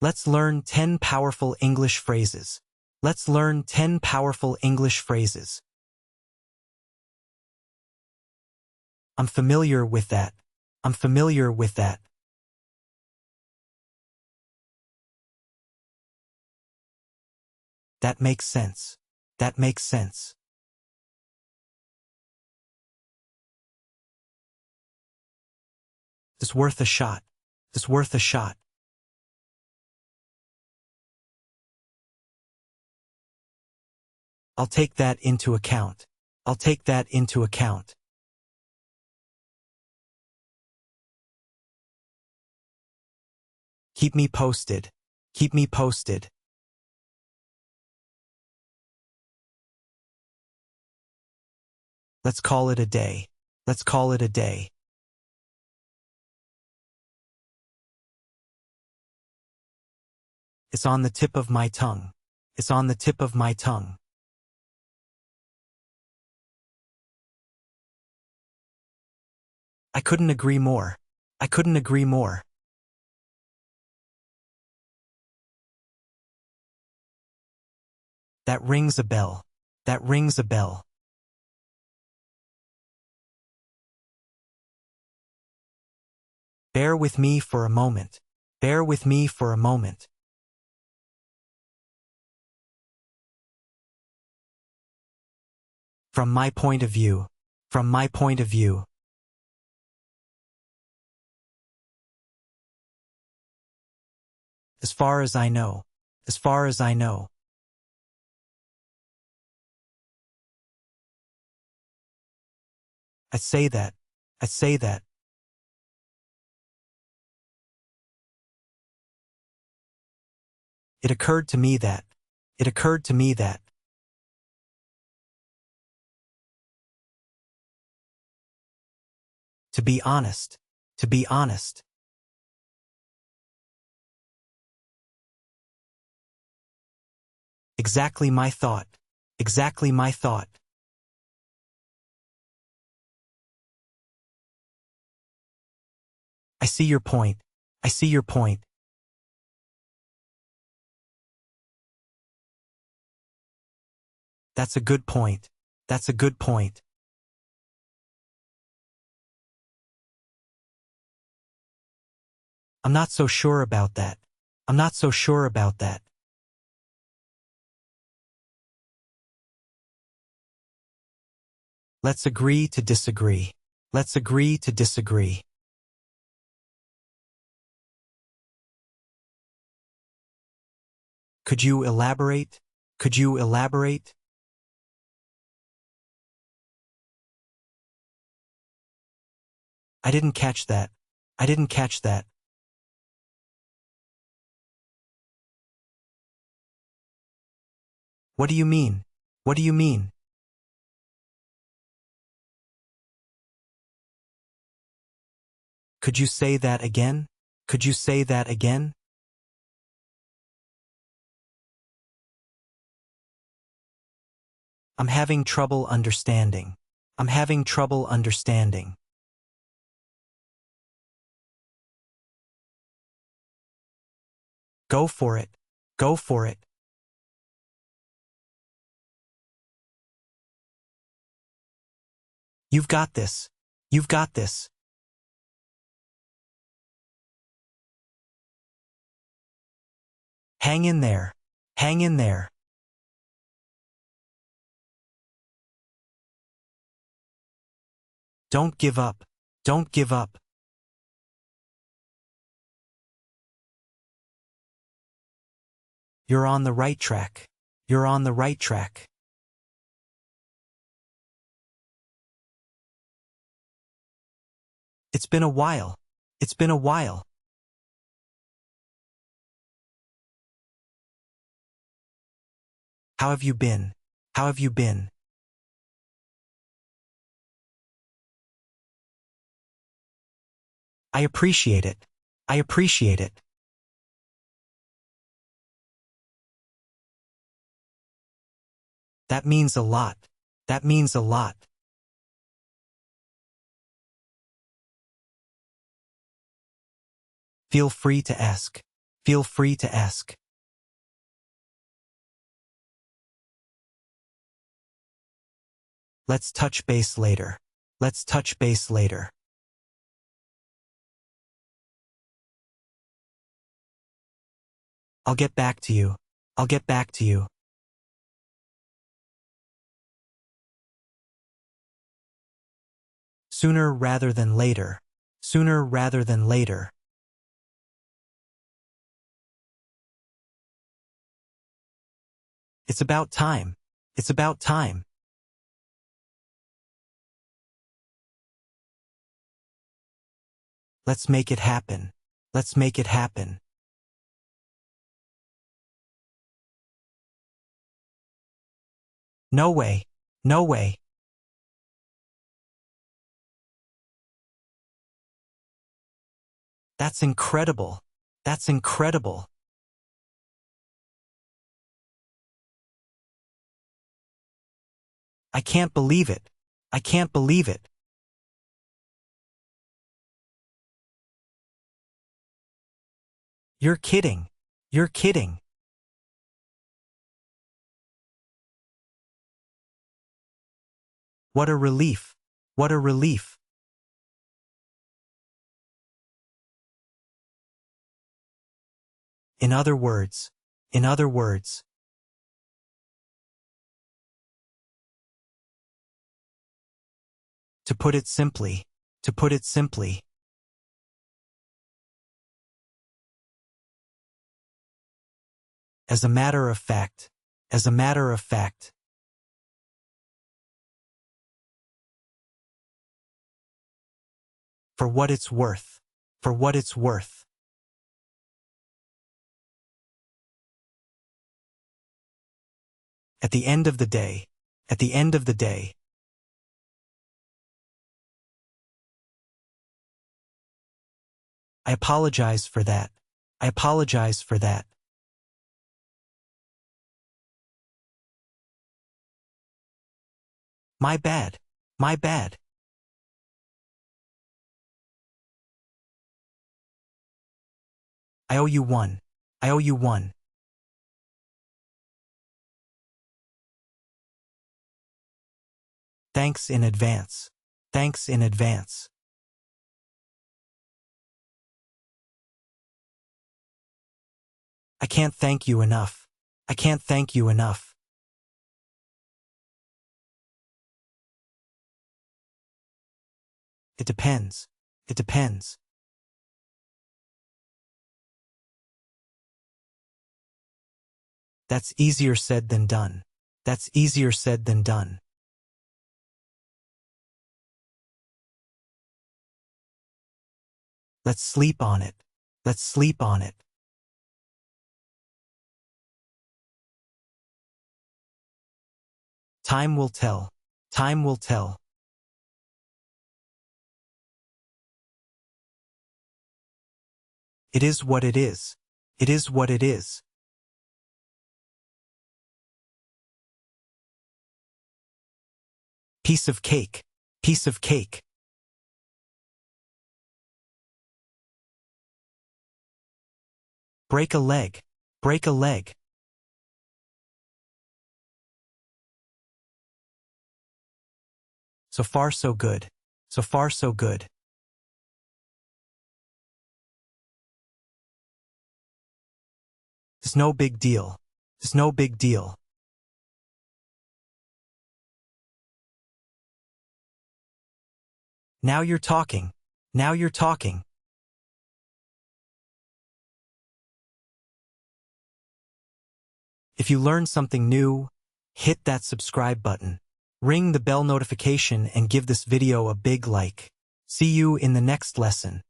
Let's learn 10 powerful English phrases. Let's learn 10 powerful English phrases. I'm familiar with that. I'm familiar with that. That makes sense. That makes sense. It's worth a shot. It's worth a shot. I'll take that into account. I'll take that into account. Keep me posted. Keep me posted. Let's call it a day. Let's call it a day. It's on the tip of my tongue. It's on the tip of my tongue. I couldn't agree more. I couldn't agree more. That rings a bell. That rings a bell. Bear with me for a moment. Bear with me for a moment. From my point of view. From my point of view. As far as I know. As far as I know. I say that. I say that. It occurred to me that. It occurred to me that. To be honest. To be honest. Exactly my thought. Exactly my thought. I see your point. I see your point. That's a good point. That's a good point. I'm not so sure about that. I'm not so sure about that. Let's agree to disagree. Let's agree to disagree. Could you elaborate? Could you elaborate? I didn't catch that. I didn't catch that. What do you mean? What do you mean? Could you say that again? Could you say that again? I'm having trouble understanding. I'm having trouble understanding. Go for it. Go for it. You've got this. You've got this. Hang in there. Hang in there. Don't give up. Don't give up. You're on the right track. You're on the right track. It's been a while. It's been a while. How have you been? How have you been? I appreciate it. I appreciate it. That means a lot. That means a lot. Feel free to ask. Feel free to ask. Let's touch base later. Let's touch base later. I'll get back to you. I'll get back to you. Sooner rather than later. Sooner rather than later. It's about time. It's about time. Let's make it happen. Let's make it happen. No way. No way. That's incredible. That's incredible. I can't believe it. I can't believe it. You're kidding. You're kidding. What a relief. What a relief. In other words. In other words. To put it simply. To put it simply. As a matter of fact. As a matter of fact. For what it's worth. For what it's worth. At the end of the day. At the end of the day. I apologize for that. I apologize for that. My bad. My bad. I owe you one. I owe you one. Thanks in advance. Thanks in advance. I can't thank you enough. I can't thank you enough. It depends. It depends. That's easier said than done. That's easier said than done. Let's sleep on it. Let's sleep on it. Time will tell. Time will tell. It is what it is. It is what it is. Piece of cake. Piece of cake. Break a leg. Break a leg. So far so good. So far so good. It's no big deal. It's no big deal. Now you're talking. Now you're talking. If you learned something new, hit that subscribe button. Ring the bell notification and give this video a big like. See you in the next lesson.